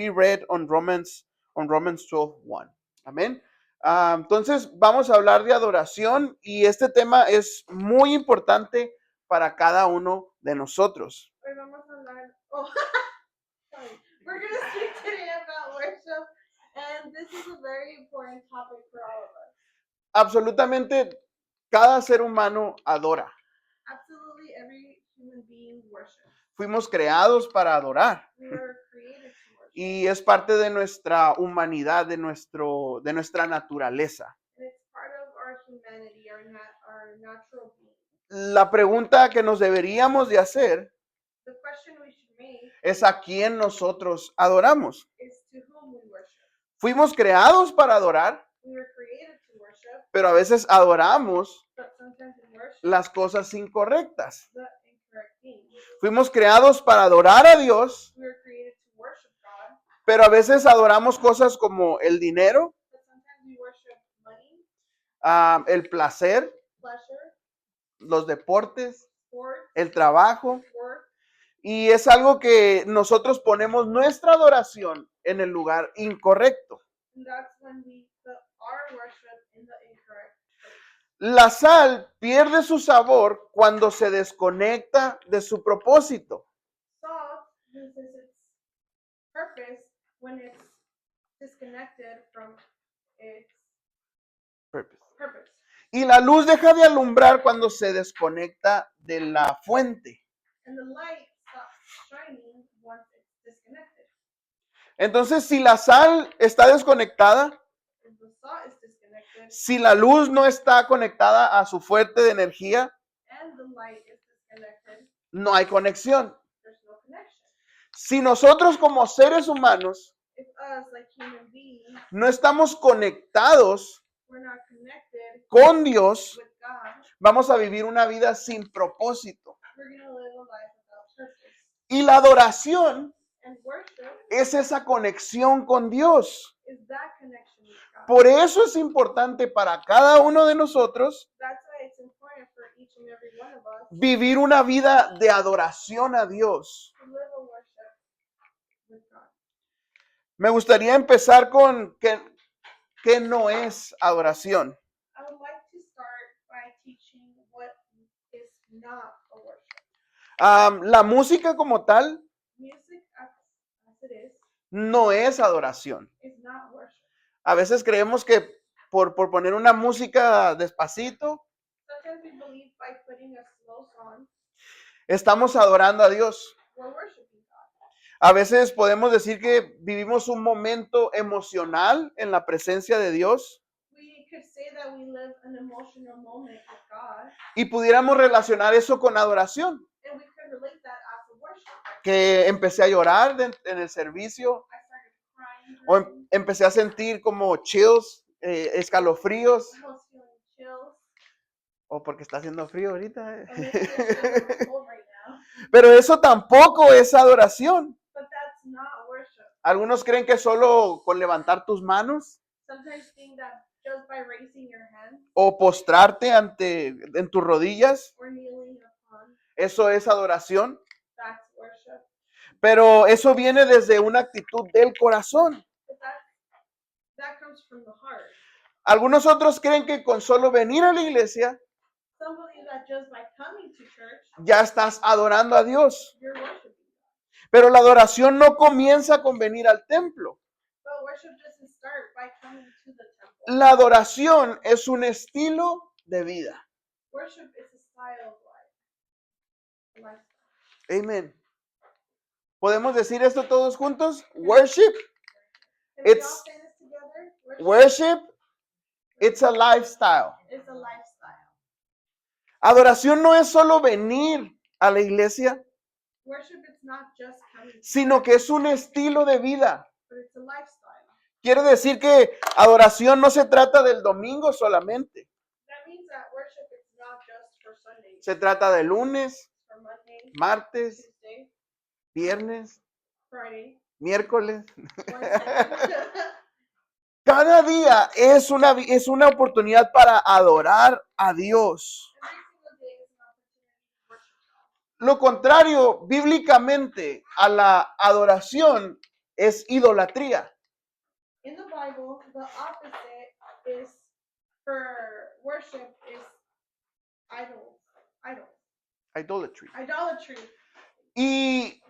we read on Romans 12:1. Amén. Entonces vamos a hablar de adoración y este tema es muy importante para cada uno de nosotros. Hoy vamos a hablar. Sorry. We're going to speak today about worship, and this is a very important topic for all of us. Absolutamente cada ser humano adora. Absolutely every human being worships. Fuimos creados para adorar. We were created to worship. Y es parte de nuestra humanidad, de nuestra naturaleza. And it's part of our humanity, our natural being. La pregunta que nos deberíamos de hacer The question we should make es a quién nosotros adoramos. is to whom we worship. Fuimos creados para adorar, We were created to worship, pero a veces adoramos but sometimes we worship las cosas incorrectas. the incorrect things. Fuimos creados para adorar a Dios, We were created to worship God, pero a veces adoramos cosas como el dinero, but sometimes we worship money, el placer, pleasure, los deportes, sports, el trabajo. work. Y es algo que nosotros ponemos nuestra adoración en el lugar incorrecto. And that's when we put our worship in the incorrect place. La sal pierde su sabor cuando se desconecta de su propósito. Salt loses its purpose when it's disconnected from its purpose. Y la luz deja de alumbrar cuando se desconecta de la fuente. And the light stops shining once it's disconnected. Entonces, si la sal está desconectada, If the salt is disconnected si la luz no está conectada a su fuente de energía, and the light is disconnected, no hay conexión. there's no connection. Si nosotros como seres humanos If us, like human beings, no estamos conectados we're not connected con Dios, with God, vamos a vivir una vida sin propósito. we're going to live a life without purpose. Y la adoración And worship es esa conexión con Dios. is that connection with God. Por eso es importante para cada uno de nosotros That's why it's important for each and every one of us vivir una vida de adoración a Dios. to live a worship with God. Me gustaría empezar con qué no es adoración. I would like to start by teaching what is not a worship. La música como tal Music as it is no es adoración. not worship. A veces creemos que por poner una música despacito, Sometimes we believe by putting a slow song, estamos adorando a Dios. we're worshiping God. A veces podemos decir que vivimos un momento emocional en la presencia de Dios We could say that we live an emotional moment with God, y pudiéramos relacionar eso con adoración. and we could relate that as a worship. Que empecé a llorar en el servicio I started crying, o during- empecé a sentir como chills, escalofríos, I was feeling chills. o porque está haciendo frío ahorita. Or maybe it's just a little cold right now. Pero eso tampoco es adoración. But that's not worship. Algunos creen que solo con levantar tus manos Sometimes think that just by raising your hands o postrarte en tus rodillas, or kneeling upon, eso es adoración. that's worship. Pero eso viene desde una actitud del corazón. But that comes from the heart. Algunos otros creen que con solo venir a la iglesia Some believe that just by coming to church, ya estás adorando a Dios. you're worshiping God. Pero la adoración no comienza con venir al templo. But worship doesn't start by coming to the temple. La adoración es un estilo de vida. Worship is a style of life. A lifestyle. Amén. ¿Podemos decir esto todos juntos? Worship, Can we all It's- say this together? worship, it's a lifestyle. is a lifestyle. Adoración no es solo venir a la iglesia, Worship is not just coming, sino que es un estilo de vida. but it's a lifestyle. Quiere decir que adoración no se trata del domingo solamente. That means that worship is not just for Sunday. Se trata de lunes, It's for Monday, martes, Tuesday, viernes, Friday, miércoles. Wednesday. Cada día es una oportunidad para adorar a Dios. Every single day is an opportunity to worship God. Lo contrario, bíblicamente, a la adoración es idolatría. In the Bible, the opposite is for worship is idols, Idolatry. idolatry. Y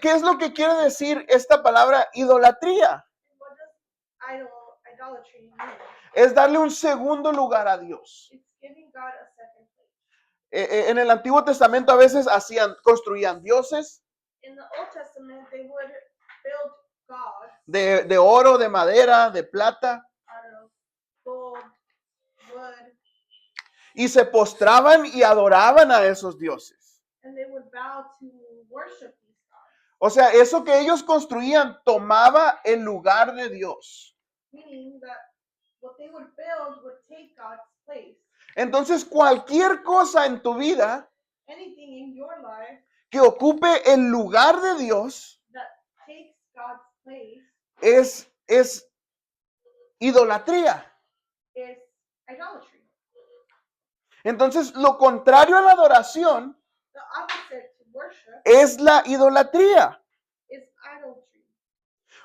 ¿qué es lo que quiere decir esta palabra idolatría? And what does idolatry mean? Es darle un segundo lugar a Dios. It's giving God a second place. En el Antiguo Testamento a veces construían dioses In the Old Testament, they would build gods de oro, de madera, de plata, out of gold, wood, y se postraban y adoraban a esos dioses. and they would vow to worship these gods. O sea, eso que ellos construían tomaba el lugar de Dios. Meaning that what they would build would take God's place. Entonces, cualquier cosa en tu vida Anything in your life que ocupe el lugar de Dios that takes God's place es idolatría. is idolatry. Entonces, lo contrario a la adoración The opposite to worship es la idolatría. is idolatry.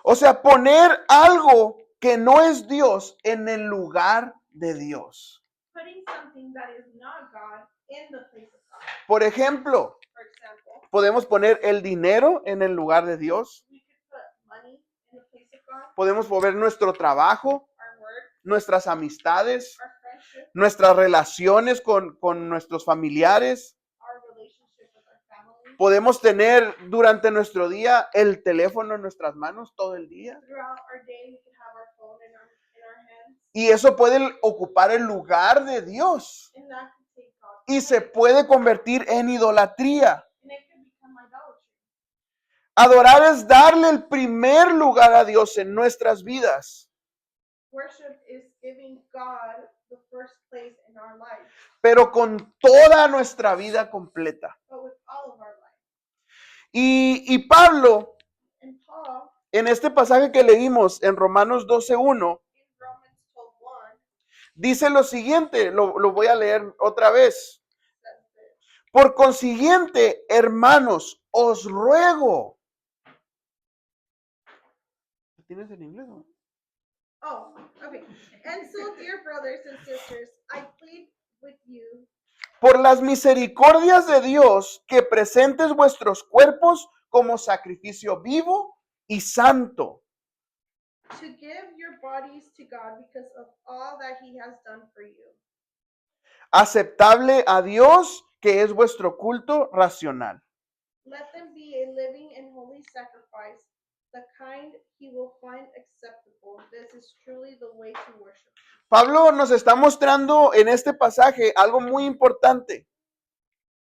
O sea, poner algo que no es Dios en el lugar de Dios. Putting something that is not God in the place of God. Por ejemplo, For example, podemos poner el dinero en el lugar de Dios. we could put money in the place of God, Podemos poner nuestro trabajo, our work, nuestras amistades, our friendship, nuestras relaciones con nuestros familiares. our relationship with our family. Podemos tener durante nuestro día el teléfono en nuestras manos todo el día. Throughout our day, we can have our phone in our hands, Y eso puede ocupar el lugar de Dios. and that could take God's Y se place, puede convertir en idolatría. and it could become idolatry. Adorar es darle el primer lugar a Dios en nuestras vidas, Worship is giving God the first place in our life, pero con toda nuestra vida completa. but with all of our life. Y Pablo, And Paul, en este pasaje que leímos en Romanos 12:1, in Romans 12:1, dice lo siguiente, lo voy a leer otra vez. says this. Por consiguiente, hermanos, os ruego. ¿Lo tienes en inglés? ¿No? Oh, okay. And so, dear brothers and sisters, I plead with you Por las misericordias de Dios, que presentes vuestros cuerpos como sacrificio vivo y santo, to give your bodies to God because of all that He has done for you, aceptable a Dios, que es vuestro culto racional. let them be a living and holy sacrifice, the kind He will find acceptable. This is truly the way to worship. Pablo nos está mostrando en este pasaje algo muy importante.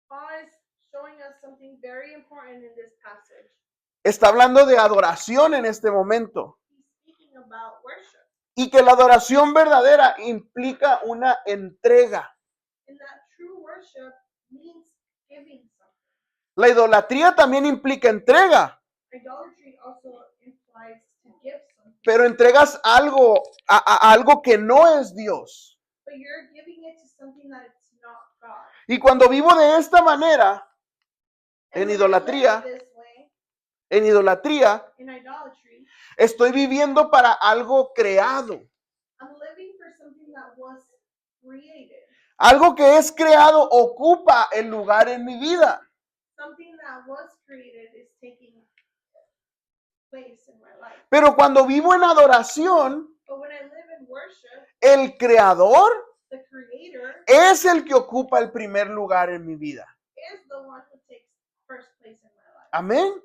Paul is showing us something very important in this passage. Está hablando de adoración en este momento. He's speaking about worship, Y que la adoración verdadera implica una entrega. and that true worship means giving something. La idolatría también implica entrega, Idolatry also implies to give something, pero entregas algo a algo que no es Dios. but you're giving it to something that it's not God. Y cuando vivo de esta manera, And En when I idolatría, live this way, en idolatría, in idolatry, estoy viviendo para algo creado. I'm living for something that was created, Algo que es creado ocupa el lugar en mi vida. something that was created is taking place in my life. Pero cuando vivo en adoración, But when I live in worship, el creador the creator es el que ocupa el primer lugar en mi vida. is the one who takes first place in my life. Amén. Amen?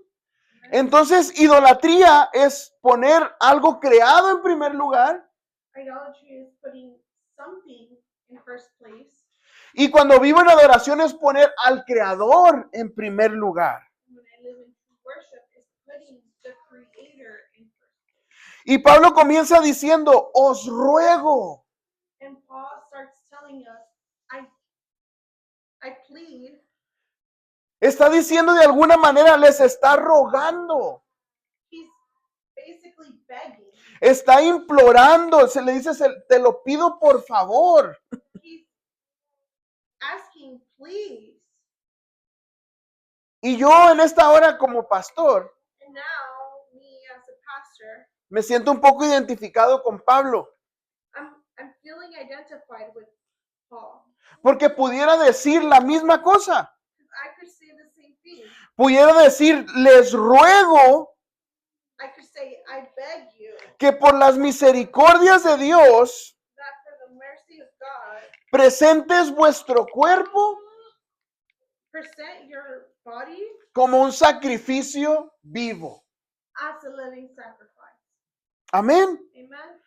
Entonces, idolatría es poner algo creado en primer lugar. Idolatry is putting something in first place. Y cuando vivo en adoración es poner al creador en primer lugar. When I live in true worship, is putting the creator in first place. Y Pablo comienza diciendo, os ruego. And Paul starts telling us, I plead. Está diciendo de alguna manera, les está rogando. He's basically begging. Está implorando, se le dice, te lo pido por favor. He's asking, please. Y yo en esta hora como pastor, And now, me as scripture, me siento un poco identificado con Pablo, I'm feeling identified with Paul. porque pudiera decir la misma cosa. I could say the same thing. Pudiera decir, les ruego I could say, I beg you que por las misericordias de Dios that for the mercy of God, presentes vuestro cuerpo present your body como un sacrificio vivo. as a living sacrifice. Amén. Amen.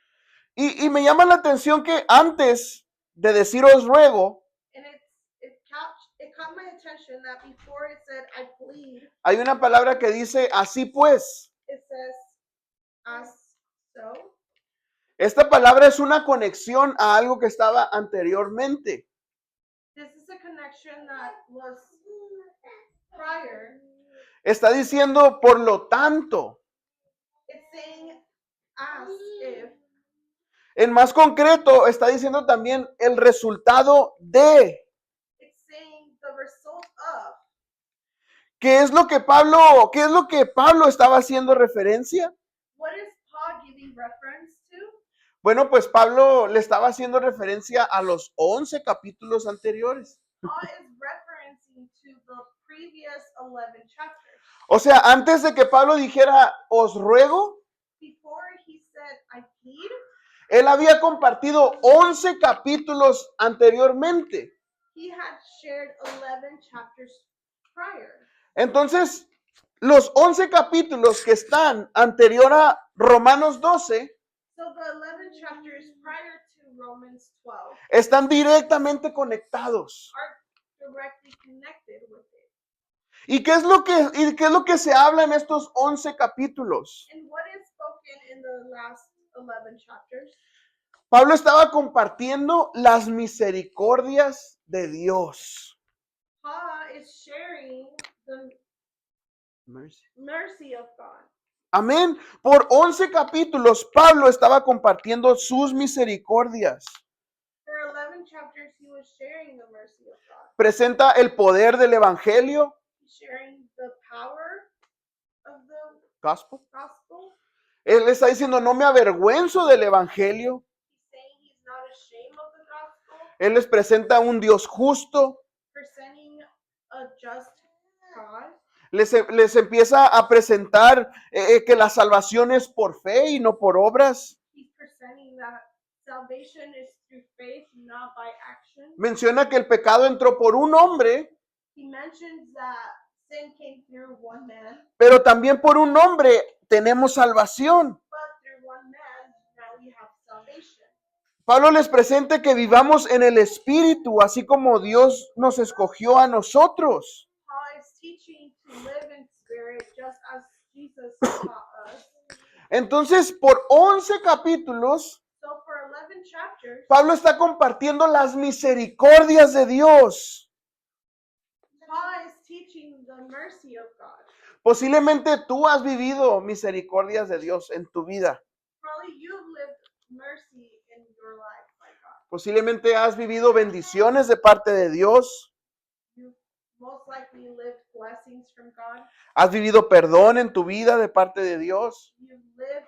Y me llama la atención que antes de decir os ruego, And it caught my attention that before it said, I plead, hay una palabra que dice así pues. it says, as so. Esta palabra es una conexión a algo que estaba anteriormente. This is a connection that was prior. Está diciendo por lo tanto. It's saying as if. En más concreto, está diciendo también el resultado de. It's saying the result of. ¿Qué es lo que Pablo estaba haciendo referencia? What is Paul giving reference to? Bueno, pues Pablo le estaba haciendo referencia a los 11 capítulos anteriores. Paul is referencing to the previous 11 chapters. O sea, antes de que Pablo dijera os ruego, Before he said, I plead, él había compartido 11 capítulos anteriormente. he had shared 11 chapters prior. Entonces, los 11 capítulos que están anterior a Romanos 12 So the 11 chapters prior to Romans 12 están directamente conectados. are directly connected with it. ¿Y qué es lo que se habla en estos 11 capítulos? And what is spoken in the last 11 chapters? Pablo estaba compartiendo las misericordias de Dios. Paul is sharing the mercy of God. Amén. Por 11 capítulos, Pablo estaba compartiendo sus misericordias. For 11 chapters, he was sharing the mercy of God. Presenta el poder del evangelio. He's sharing the power of the Gospel. gospel. Él está diciendo, no me avergüenzo del evangelio. He's saying he's not ashamed of the gospel. Él les presenta un Dios justo. Presenting a just God. Les empieza a presentar que la salvación es por fe y no por obras. He's presenting that salvation is through faith, not by action. Menciona que el pecado entró por un hombre, He mentions that sin came through one man, pero también por un hombre tenemos salvación. but through one man now we have salvation. Pablo les presenta que vivamos en el Espíritu, así como Dios nos escogió a nosotros. Paul is teaching to live in spirit just as Jesus taught us. Entonces, por 11 capítulos, So for 11 chapters, Pablo está compartiendo las misericordias de Dios. Paul is teaching the mercy of God. Posiblemente tú has vivido misericordias de Dios en tu vida. Probably you've lived mercy in your life by God. Posiblemente has vivido bendiciones de parte de Dios. You've most likely lived blessings from God. Has vivido perdón en tu vida de parte de Dios. You've lived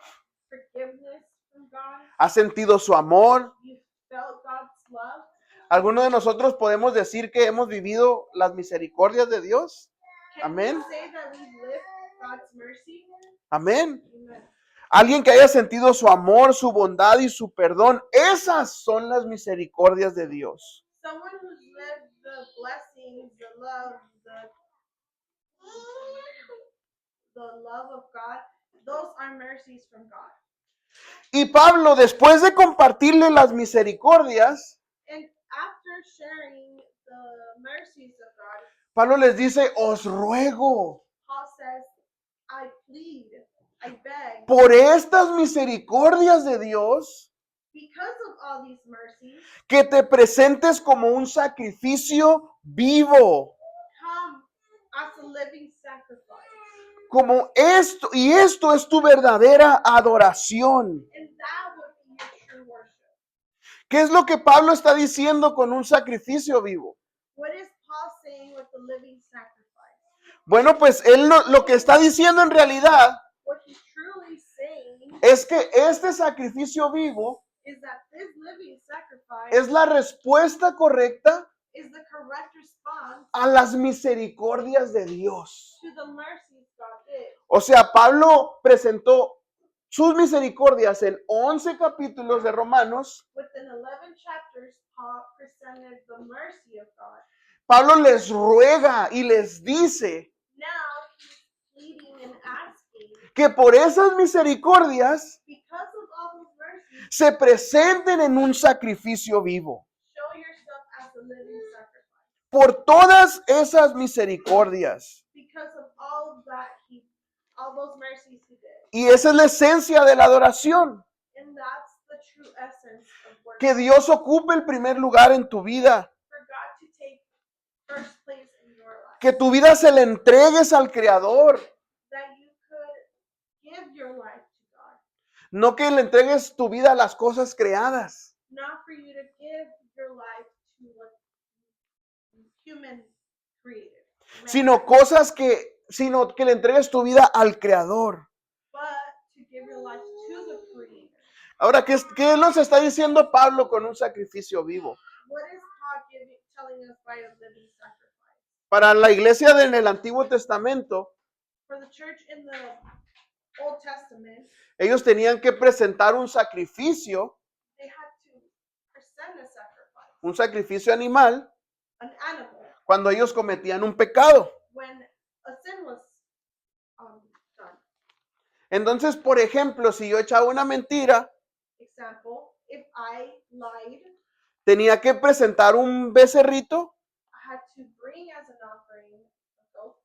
forgiveness from God. Has sentido su amor. You've felt God's love. Algunos de nosotros podemos decir que hemos vivido las misericordias de Dios. Can Amén. we say that we've lived God's mercy? Amén. Amen. Alguien que haya sentido su amor, su bondad y su perdón. Esas son las misericordias de Dios. Someone who's lived the blessings, the love, the love of God, those are mercies from God. Y Pablo, después de compartirle las misericordias, And after sharing the mercies of God, Pablo les dice, os ruego Paul says, I plead, I beg, por estas misericordias de Dios, because of all these mercies, que te presentes como un sacrificio vivo. come as a living sacrifice. Como esto, y esto es tu verdadera adoración. And that would be your true worship. ¿Qué es lo que Pablo está diciendo con un sacrificio vivo? What is Paul saying with the living sacrifice? Bueno, pues él lo que está diciendo en realidad What he's truly saying es que este sacrificio vivo is that this living sacrifice es la respuesta correcta is the correct response a las misericordias de Dios. to the mercies God did. O sea, Pablo presentó sus misericordias en 11 capítulos de Romanos. Within 11 chapters, Paul presented the mercy of God. Pablo les ruega y les dice Now he's pleading and asking, que por esas misericordias because of all those mercies, se presenten en un sacrificio vivo. show yourself as a living sacrifice. Por todas esas misericordias. Because of all of that, all those mercies he did. Y esa es la esencia de la adoración. And that's the true essence of worship. Que Dios ocupe el primer lugar en tu vida. For God to take first place in your life. Que tu vida se le entregues al Creador. That you could give your life to God. No que le entregues tu vida a las cosas creadas. Not for you to give your life to what human created. Sino que le entregues tu vida al Creador. But to give your life to the Creator. Ahora, ¿qué nos está diciendo Pablo con un sacrificio vivo? What is Paul telling us by a living sacrifice? Para la iglesia en el Antiguo Testamento, For the church in the Old Testament, ellos tenían que presentar un sacrificio they had to present a sacrifice, un sacrificio animal, an animal, cuando ellos cometían un pecado. when a sin was done. Entonces, por ejemplo, si yo echaba una mentira, Example, if I lied, tenía que presentar un becerrito, I had to bring as an offering a goat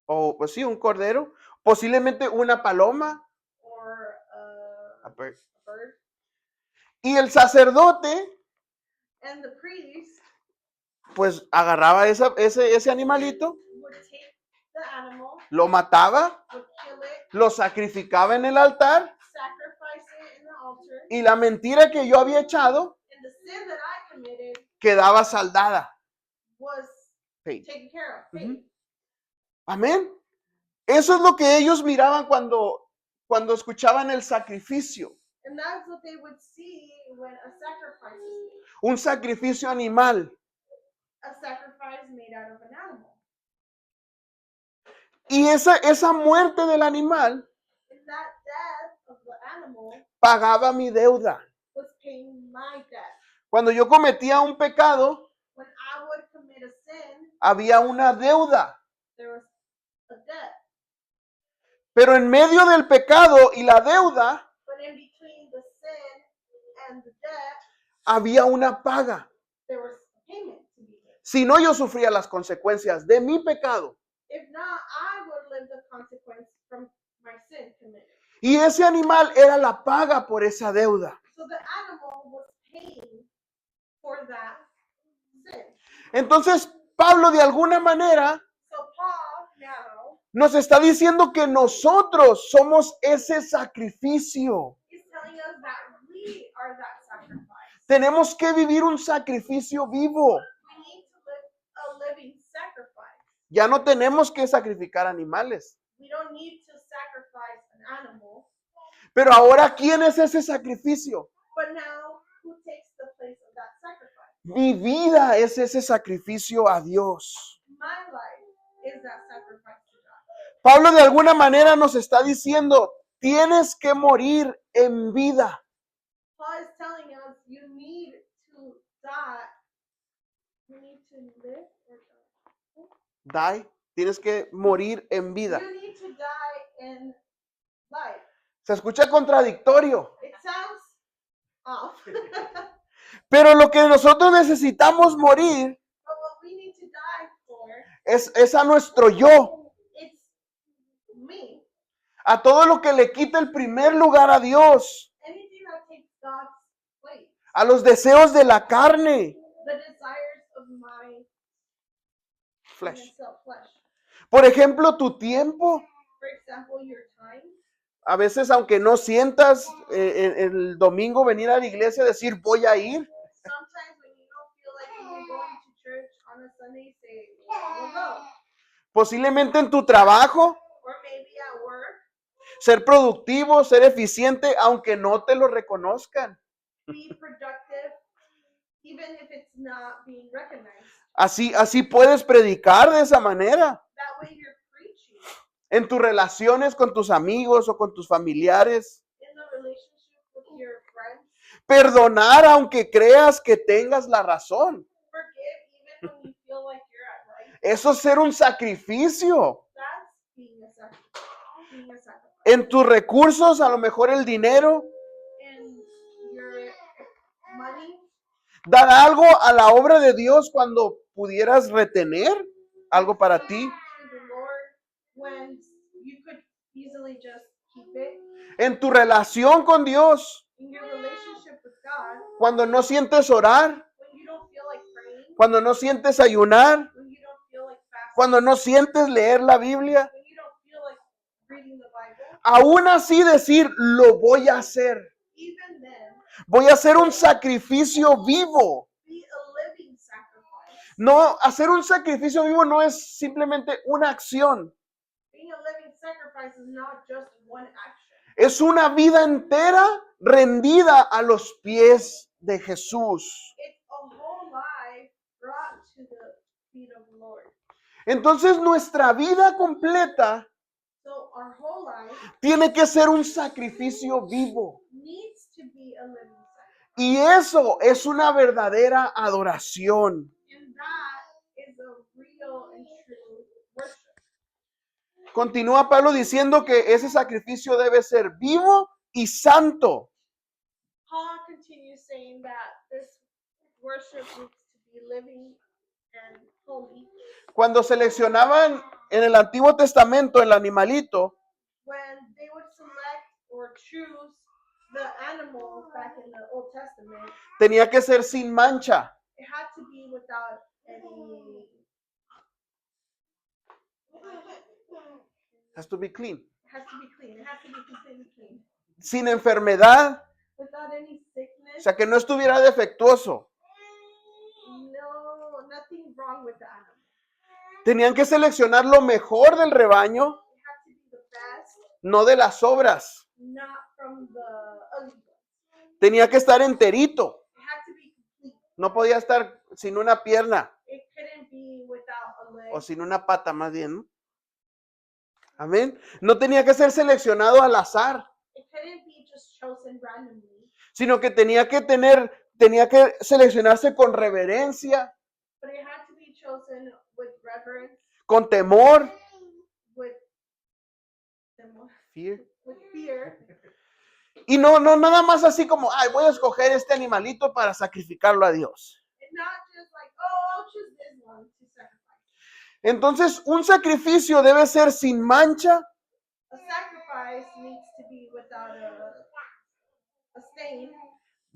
o pues sí, un cordero, posiblemente una paloma, or a ver, a bird, y el sacerdote, and the priest pues agarraba ese animalito, would take the animal, lo mataba, would kill it, lo sacrificaba en el altar, sacrifice it in the altar, y la mentira que yo había echado and the sin that I committed quedaba saldada. was Sí. taken care of. Ujú. Amén. Eso es lo que ellos miraban cuando escuchaban el sacrificio. And that's what they would see when a sacrifice is made. Un sacrificio animal. A sacrifice made out of an animal. Y esa muerte del animal And that death of the animal pagaba mi deuda. was paying my debt. Cuando yo cometía un pecado, When I would commit a sin, había una deuda. there was a debt. Pero en medio del pecado y la deuda, But in between the sin and the debt, había una paga. there was a payment to be made. Si no, yo sufría las consecuencias de mi pecado. If not, I would live the consequence from my sin committed. Y ese animal era la paga por esa deuda. So the animal was paying for that sin. Entonces, Pablo de alguna manera So Paul now nos está diciendo que nosotros somos ese sacrificio. is telling us that we are that sacrifice. Tenemos que vivir un sacrificio vivo. We need to live a living sacrifice. Ya no tenemos que sacrificar animales. We don't need to sacrifice an animal. Pero ahora, ¿quién es ese sacrificio? But now, who takes the place of that sacrifice? Mi vida es ese sacrificio a Dios. My life is that sacrifice to God. Pablo de alguna manera nos está diciendo, tienes que morir en vida. Paul is telling us you need to die. You need to live or die. Tienes que morir en vida. You need to die in life. Se escucha contradictorio, It sounds off. pero lo que nosotros necesitamos morir But what we need to die for, es a nuestro yo, it's me. a todo lo que le quita el primer lugar a Dios, Anything that takes God's place. a los deseos de la carne. The desires of my Flesh. flesh. Por ejemplo, tu tiempo. For example, your time. A veces, aunque no sientas el domingo venir a la iglesia, decir voy a ir. Sometimes when you don't feel like you're going to church on a Sunday, say, well, we'll go. Posiblemente en tu trabajo, Or maybe at work, ser productivo, ser eficiente, aunque no te lo reconozcan. Be productive, even if it's not being recognized. Así puedes predicar de esa manera. That way you're preaching En tus relaciones con tus amigos o con tus familiares. in the relationship with your friends. Perdonar aunque creas que tengas la razón. Forgive even when you feel like you're at right. Eso es ser un sacrificio. That's being a sacrifice. En tus recursos, a lo mejor el dinero, In your money, dar algo a la obra de Dios cuando pudieras retener algo para ti. to the Lord when you could easily just keep it. En tu relación con Dios, In your relationship with God, cuando no sientes orar, when you don't feel like praying, cuando no sientes ayunar, when you don't feel like fasting, cuando no sientes leer la Biblia, when you don't feel like reading the Bible, aún así decir, lo voy a hacer. even then, Voy a hacer un sacrificio vivo. be a living sacrifice. No, hacer un sacrificio vivo no es simplemente una acción. Being a living sacrifice is not just one action. Es una vida entera rendida a los pies de Jesús. It's a whole life brought to the feet of the Lord. Entonces nuestra vida completa So our whole life tiene que ser un sacrificio vivo. needs to be a living sacrifice. Y eso es una verdadera adoración. And that is a real and true worship. Continúa Pablo diciendo que ese sacrificio debe ser vivo y santo. Paul continues saying that this worship needs to be living and holy. Cuando seleccionaban en el Antiguo Testamento el animalito, When they would select or choose the animal back in the Old Testament, tenía que ser sin mancha. it had to be without any. Has to be clean. It has to be clean. It has to be completely clean. Sin enfermedad, Without any o sickness. sea, que no estuviera defectuoso. No, nothing wrong with the animal. Tenían que seleccionar lo mejor del rebaño, It had to be the best, no de las obras. not from the ugly ones. Tenía que estar enterito. It had to be complete. No podía estar sin una pierna It couldn't be without a leg. o sin una pata más bien, ¿no? Amén. No tenía que ser seleccionado al azar, It couldn't be just chosen randomly, sino que tenía que seleccionarse con reverencia, but it had to be chosen with reverence, con temor. with Fear. with fear, Y no nada más así como, ay, voy a escoger este animalito para sacrificarlo a Dios. and not just like, oh, I'll choose this one to sacrifice. Entonces, un sacrificio debe ser sin mancha, A sacrifice needs to be without a stain.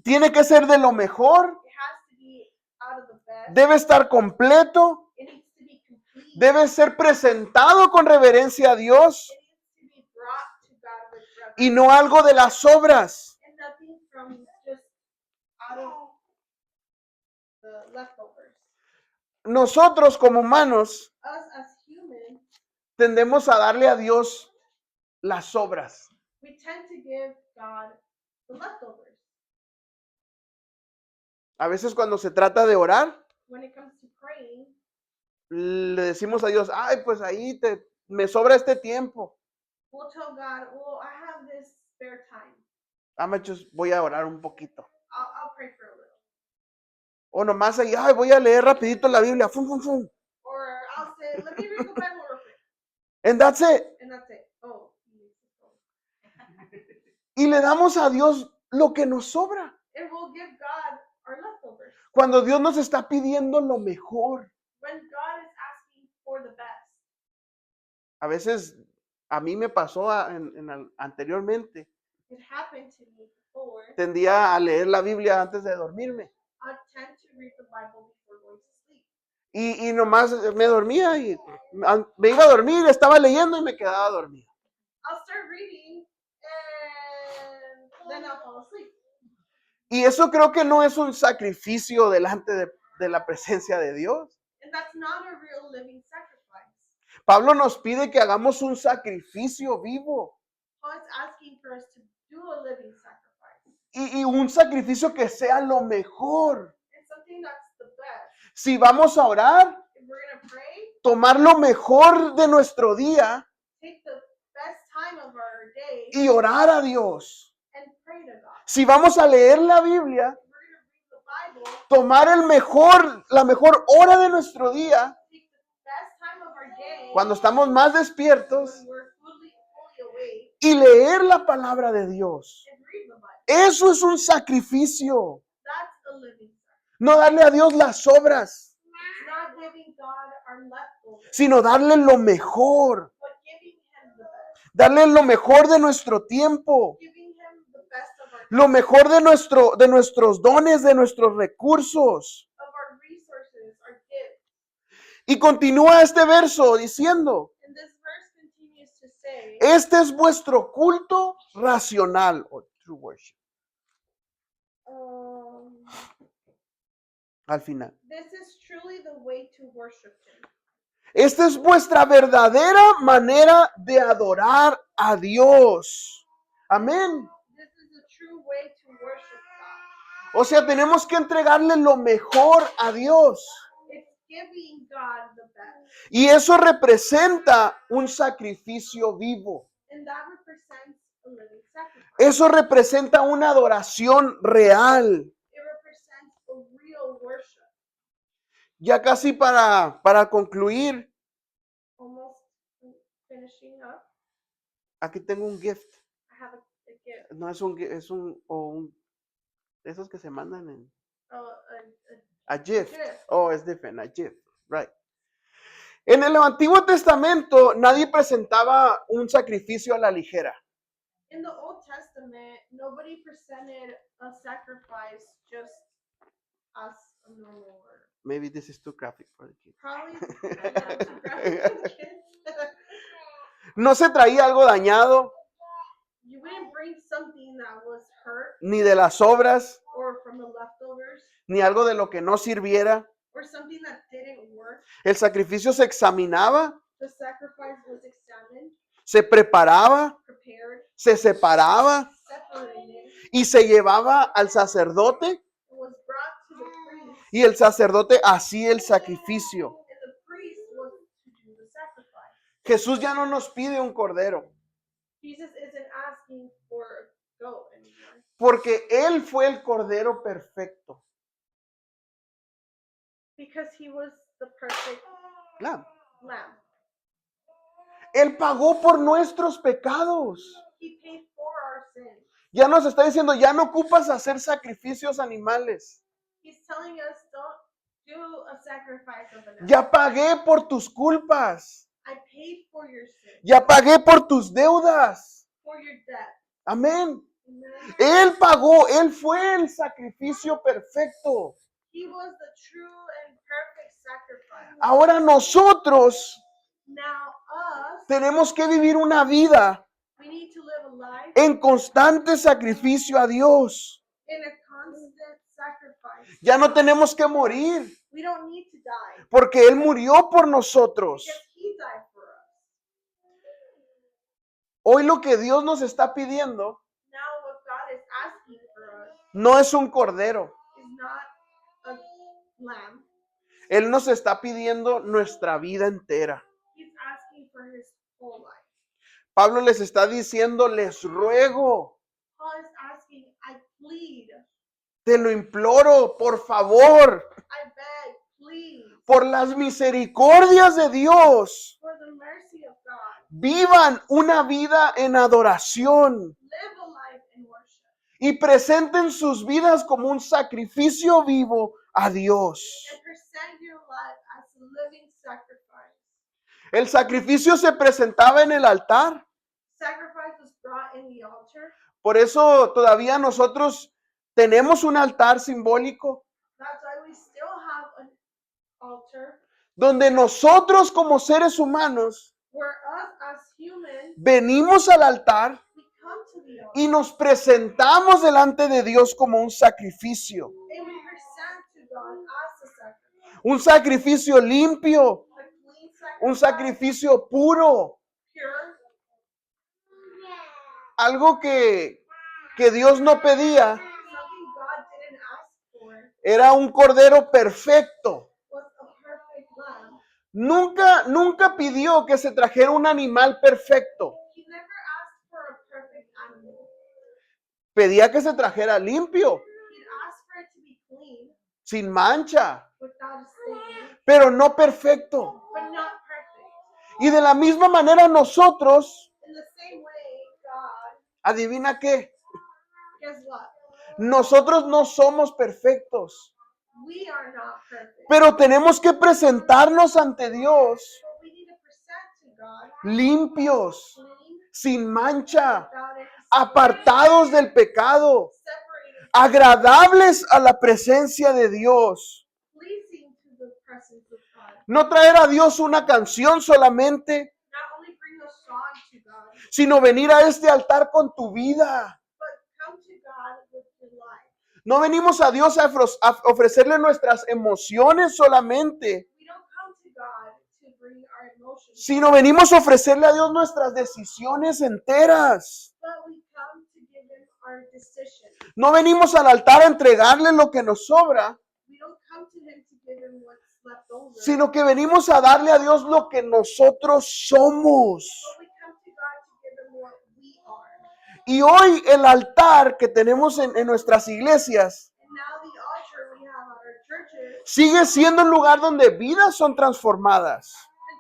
tiene que ser de lo mejor, It has to be out of the best. debe estar completo, It needs to be complete. debe ser presentado con reverencia a Dios It needs to be brought to God with reverence. y no algo de las obras. And nothing from just out of the leftovers. Nosotros como humanos Us as humans, tendemos a darle a Dios las obras. we tend to give God the leftovers. A veces cuando se trata de orar, When it comes to praying, le decimos a Dios, ay, pues ahí me sobra este tiempo. we'll tell God, well, I have this spare time. Machos, voy a orar un poquito. I'll pray for a little. O nomás ahí, ay, voy a leer rapidito la Biblia. Fum, fum, fum. Or I'll say, let me read the Bible real quick. And that's it. And that's it. Oh, he needs to go. Y le damos a Dios lo que nos sobra. And we'll give God our leftovers. Cuando Dios nos está pidiendo lo mejor. When God is asking for the best. A veces a mí me pasó anteriormente. It happened to me before. Tendía a leer la Biblia antes de dormirme. I tend to read the Bible before going to sleep. Y nomás me dormía y me iba a dormir, estaba leyendo y me quedaba dormido. I'll start reading and then I'll fall asleep. Y eso creo que no es un sacrificio delante de la presencia de Dios. And that's not a real living sacrifice. Pablo nos pide que hagamos un sacrificio vivo. Paul for us to do a living sacrifice. Y un sacrificio que sea lo mejor. And something that's the best. Si vamos a orar, If we're going to pray, tomar lo mejor de nuestro día take the best time of our day y orar a Dios. and pray to God. Si vamos a leer la Biblia, If we're going to read the Bible, tomar la mejor hora de nuestro día, take the best time of our day cuando estamos más despiertos, when we're fully awake y leer la palabra de Dios. and read the Bible. Eso es un sacrificio. That's a living sacrifice. No darle a Dios las obras, It's not giving God our leftovers, sino darle lo mejor. but giving Him the best. Darle lo mejor de nuestro tiempo, Giving Him the best of lo mejor de nuestros dones, de nuestros recursos. our resources, our gifts. Y continúa este verso diciendo, And this verse continues to say, este es vuestro culto racional, o true worship, al final. this is truly the way to worship Him. Esta es vuestra verdadera manera de adorar a Dios. Amén. This is the true way to worship God. O sea, tenemos que entregarle lo mejor a Dios. It's giving God the best. Y eso representa un sacrificio vivo. And that represents a living sacrifice. Eso representa una adoración real. It represents a real worship. Ya casi para concluir, Almost finishing up, aquí tengo un gift. I have a gift. No es un gift, es esos que se mandan en a gift. gift. Oh, es different, a gift, right. En el Antiguo Testamento nadie presentaba un sacrificio a la ligera. In the Old Testament, nobody presented a sacrifice just as a normal word. Maybe this is too graphic for the kids. Probably not too graphic for the kids. No se traía algo dañado, You wouldn't bring something that was hurt ni de las obras, or from the leftovers ni algo de lo que no sirviera. or something that didn't work. El sacrificio se examinaba, The sacrifice was examined, se preparaba, prepared, se separaba separated, y se llevaba al sacerdote and was brought to the priest. y el sacerdote hacía el sacrificio. And the priest was to do the sacrifice. Jesús ya no nos pide un cordero, Jesus isn't asking for a goat anymore porque Él fue el cordero perfecto. because he was the perfect Lamb. lamb. Él pagó por nuestros pecados. He paid for our sins. Ya nos está diciendo, ya no ocupas hacer sacrificios animales. He's telling us don't do a sacrifice of an animal. Ya pagué por tus culpas. I paid for your sins, Ya pagué por tus deudas. for your debt. Amén. Amen. Él pagó, Él fue el sacrificio perfecto. He was the true and perfect sacrifice. Ahora nosotros Now us, tenemos que vivir una vida we need to live a life en constante sacrificio a Dios. in a constant sacrifice. Ya no tenemos que morir, We don't need to die porque Él murió por nosotros. because he died for us. Hoy lo que Dios nos está pidiendo Now what God is asking for us no es un cordero. is not a lamb. Él nos está pidiendo nuestra vida entera. He's asking for his whole life. Pablo les está diciendo, les ruego, Paul is asking, I plead, te lo imploro, por favor, I beg, please, por las misericordias de Dios, for the mercy of God, vivan una vida en adoración live a life in worship y presenten sus vidas como un sacrificio vivo a Dios. and present your life as a living sacrifice. El sacrificio se presentaba en el altar. Sacrifice was brought in the altar. Por eso todavía nosotros tenemos un altar simbólico That's why we still have an altar donde nosotros como seres humanos where us as humans, venimos al altar we come to the altar y nos presentamos delante de Dios como un sacrificio. and we present to God as a sacrifice. Un sacrificio limpio, A clean un sacrifice, sacrificio puro. pure, algo que Dios no pedía something God didn't ask for era un cordero perfecto. was a perfect lamb. Nunca pidió que se trajera un animal perfecto. He never asked for a perfect animal. Pedía que se trajera limpio, He asked for it to be clean, sin mancha, without a stain, pero no perfecto. but not perfect. Y de la misma manera nosotros, In the same way, God, adivina qué, guess what? nosotros no somos perfectos, We are not perfect. pero tenemos que presentarnos ante Dios But we need to present to God limpios, clean, sin mancha, without any stain, apartados del pecado, separated, agradables a la presencia de Dios. pleasing to the presence of God. No traer a Dios una canción solamente, Not only bring a song to God, sino venir a este altar con tu vida. but come to God with your life. No venimos a Dios a ofrecerle nuestras emociones solamente, We don't come to God to bring our emotions, sino venimos a ofrecerle a Dios nuestras decisiones enteras. but we come to give Him our decisions. No venimos al altar a entregarle lo que nos sobra, We don't come to Him to give Him what's left over, sino que venimos a darle a Dios lo que nosotros somos. but we come to God to give Him what we are. Y hoy el altar que tenemos en nuestras iglesias And now the altar we have at our churches sigue siendo un lugar donde vidas son transformadas,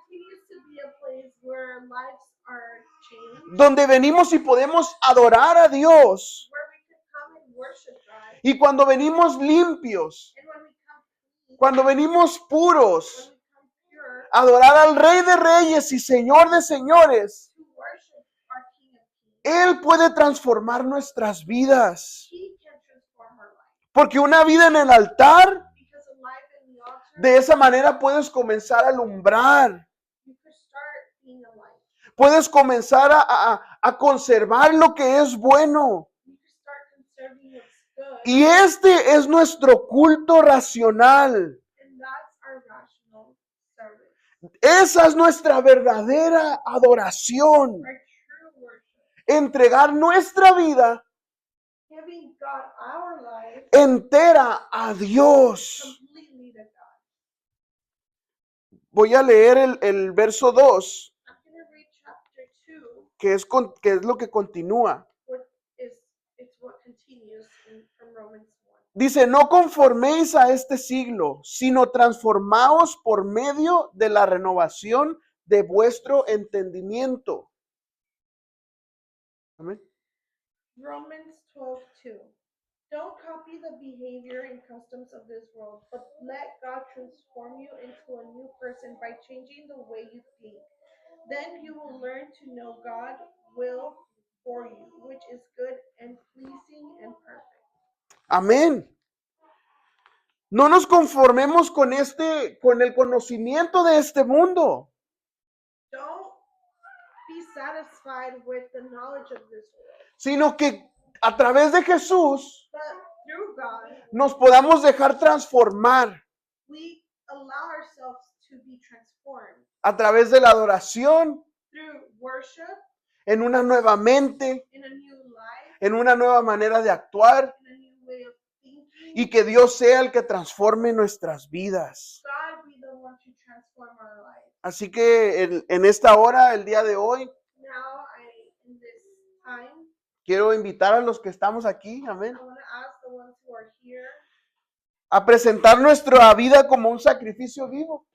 continues to be a place where lives are changed, donde venimos y podemos adorar a Dios. where we can come and worship God. Y cuando venimos limpios, And when we come clean, cuando venimos when puros, we come pure, a adorar al Rey de Reyes y Señor de Señores, to worship our King of Kings, Él puede transformar nuestras vidas. He can transform our life. Porque una vida en el altar, Because a life in the altar, de esa manera puedes comenzar a alumbrar. you could start being a light. Puedes comenzar a conservar lo que es bueno. You could start conserving what's good. Y este es nuestro culto racional. And that's our rational service. Esa es nuestra verdadera adoración. Our true worship. Entregar nuestra vida Giving God our life entera a Dios. completely to God. Voy a leer el verso 2, I'm going to read chapter 2, que es lo que continúa. it's what continues from Romans 1. Dice, no conforméis a este siglo, sino transformaos por medio de la renovación de vuestro entendimiento. Amén. Romans 12:2. Don't copy the behavior and customs of this world, but let God transform you into a new person by changing the way you think. Then you will learn to know God's will for you, which is good and pleasing and perfect. Amén. No nos conformemos con el conocimiento de este mundo, Don't be satisfied with the knowledge of this world, sino que a través de Jesús but through God, nos podamos dejar transformar we allow ourselves to be transformed a través de la adoración, through worship, en una nueva mente, in a new life, en una nueva manera de actuar, in a new way of thinking. y que Dios sea el que transforme nuestras vidas. God be the one to transform our lives. Así que en esta hora, el día de hoy, Now, in this time, quiero invitar a los que estamos aquí, amén, I want to ask the ones who are here a presentar nuestra vida como un sacrificio vivo.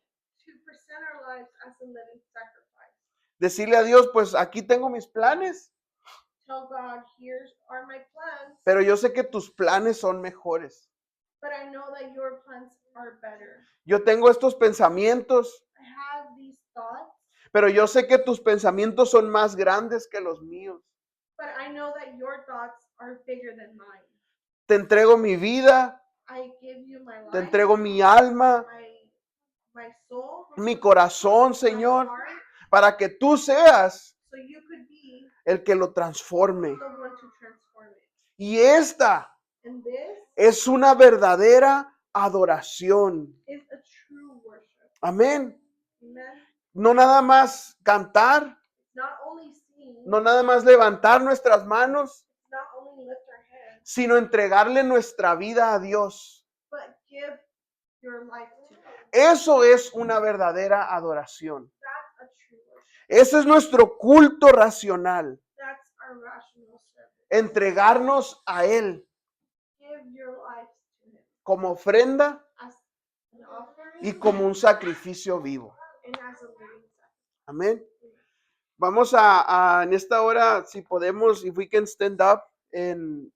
to present our lives as a living sacrifice. Decirle a Dios, pues aquí tengo mis planes, Tell God, here are my plans, pero yo sé que tus planes son mejores. but I know that your plans are better. Yo tengo estos pensamientos, I have these thoughts, pero yo sé que tus pensamientos son más grandes que los míos. but I know that your thoughts are bigger than mine. Te entrego mi vida, I give you my te life, entrego mi alma, my soul, mi corazón, my Señor, heart, para que tú seas so you could be el que lo transforme. the one to transform it. Y esta And this es una verdadera adoración. is a true worship. Amén. Amen. No nada más cantar, Not only sing, No nada más levantar nuestras manos, not only lift our hands, sino entregarle nuestra vida a Dios. but give your life to Him. Eso es una verdadera adoración. That's a true worship. Ese es nuestro culto racional. That's our rational service. Entregarnos a Él Give your life to Him como ofrenda as an offering y como un sacrificio vivo. and as a living sacrifice. Amén. Vamos en esta hora, si podemos, if we can stand up en